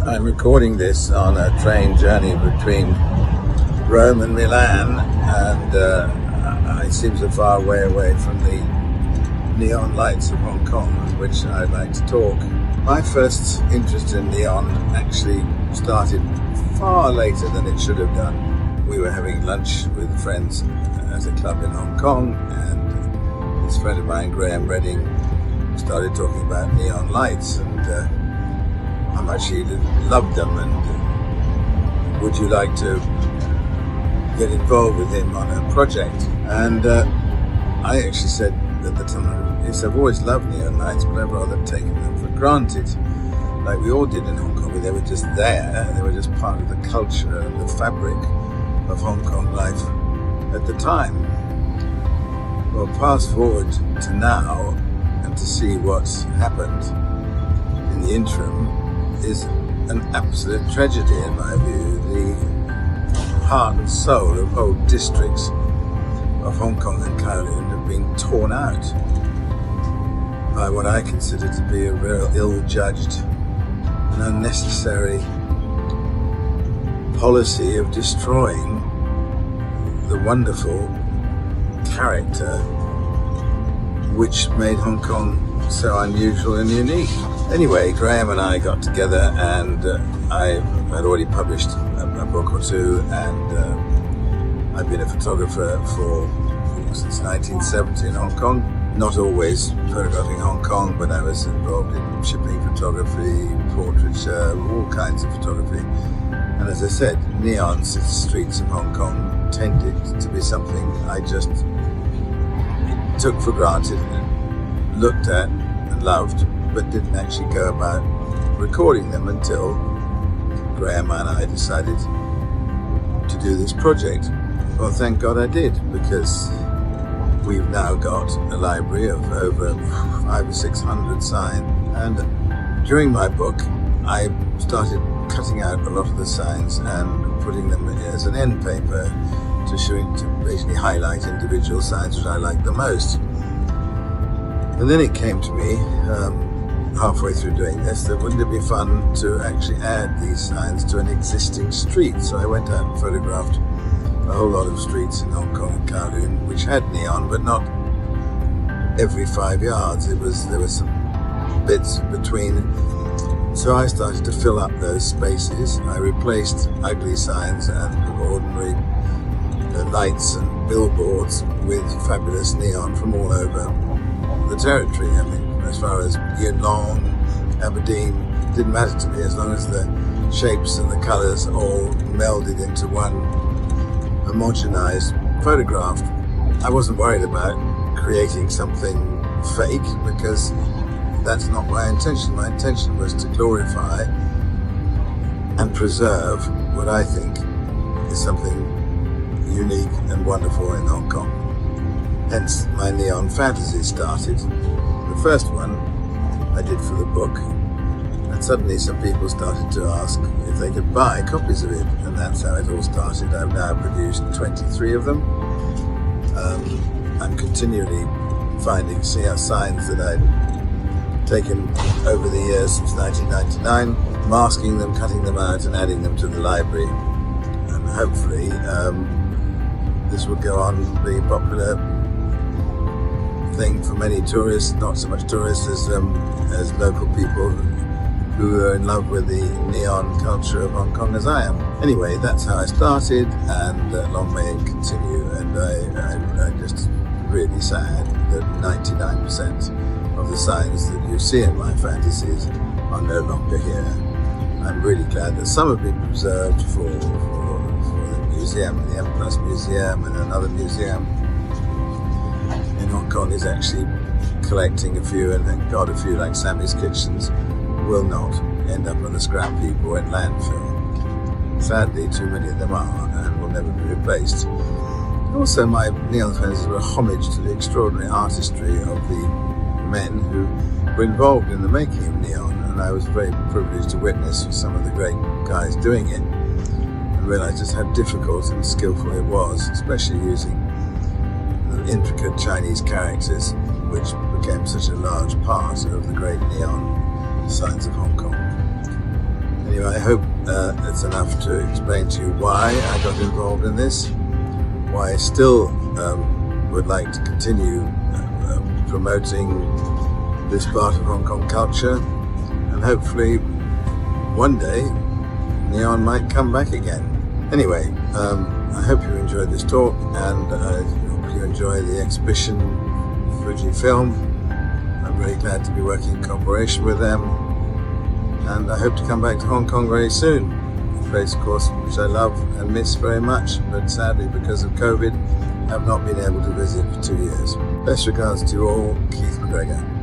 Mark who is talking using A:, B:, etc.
A: I'm recording this on a train journey between Rome and Milan, and it seems a far way away from the neon lights of Hong Kong, which I'd like to talk. My first interest in neon actually started far later than it should have done. We were having lunch with friends at a club in Hong Kong, and this friend of mine, Graham Redding, started talking about neon lights and how much he loved them, and would you like to get involved with him on a project. And I actually said at the time, yes, I've always loved neon lights, but I've rather taken them for granted, like we all did in Hong Kong. They were just there, they were just part of the culture and the fabric of Hong Kong life at the time. Well, fast forward to now, and to see what's happened in the interim is an absolute tragedy in my view. The heart and soul of whole districts of Hong Kong and Kowloon have been torn out by what I consider to be a real ill-judged and unnecessary policy of destroying the wonderful character which made Hong Kong so unusual and unique. Anyway, Graham and I got together, and I had already published a book or two, and I've been a photographer since 1970 in Hong Kong. Not always photographing Hong Kong, but I was involved in shipping photography, portraiture, all kinds of photography. And as I said, neon streets of Hong Kong tended to be something I just took for granted and looked at and loved, but didn't actually go about recording them until Graham and I decided to do this project. Well, thank God I did, because we've now got a library of over 500 or 600 signs, and during my book I started cutting out a lot of the signs and putting them as an end paper to basically highlight individual signs which I liked the most. And then it came to me halfway through doing this that wouldn't it be fun to actually add these signs to an existing street. So I went out and photographed a whole lot of streets in Hong Kong and Kowloon which had neon, but not every 5 yards. There were some bits between. So I started to fill up those spaces. I replaced ugly signs and ordinary lights and billboards with fabulous neon from all over the territory. I mean, as far as Yuen Long, Aberdeen, didn't matter to me as long as the shapes and the colours all melded into one homogenized photograph. I wasn't worried about creating something fake, because that's not my intention. My intention was to glorify and preserve what I think is something unique and wonderful in Hong Kong. Hence my neon fantasy started. The first one I did for the book, and suddenly some people started to ask if they could buy copies of it, and that's how it all started. I've now produced 23 of them. I'm continually finding signs that I'd taken over the years since 1999, masking them, cutting them out and adding them to the library, and hopefully this will go on being a popular thing for many tourists, not so much tourists as local people who are in love with the neon culture of Hong Kong as I am. Anyway, that's how I started, and long may it continue. And I'm just really sad that 99% of the signs that you see in my fantasies are no longer here. I'm really glad that some have been preserved for the museum, the M Plus Museum, and another museum in Hong Kong is actually collecting a few, and thank God a few, like Sammy's Kitchens, will not end up on the scrap heap or in landfill. Sadly, too many of them are and will never be replaced. Also, my neon fantasies were a homage to the extraordinary artistry of the men who were involved in the making of neon, and I was very privileged to witness some of the great guys doing it and realised just how difficult and skillful it was, especially using the intricate Chinese characters which became such a large part of the great neon signs of Hong Kong. Anyway, I hope it's enough to explain to you why I got involved in this, why I still would like to continue promoting this part of Hong Kong culture, and hopefully one day neon might come back again. Anyway, I hope you enjoyed this talk, and I hope you enjoy the exhibition FUJIFILM. I'm really glad to be working in cooperation with them, and I hope to come back to Hong Kong very soon. A place, of course, which I love and miss very much, but sadly because of COVID, I've not been able to visit for 2 years. Best regards to you all, Keith Macgregor.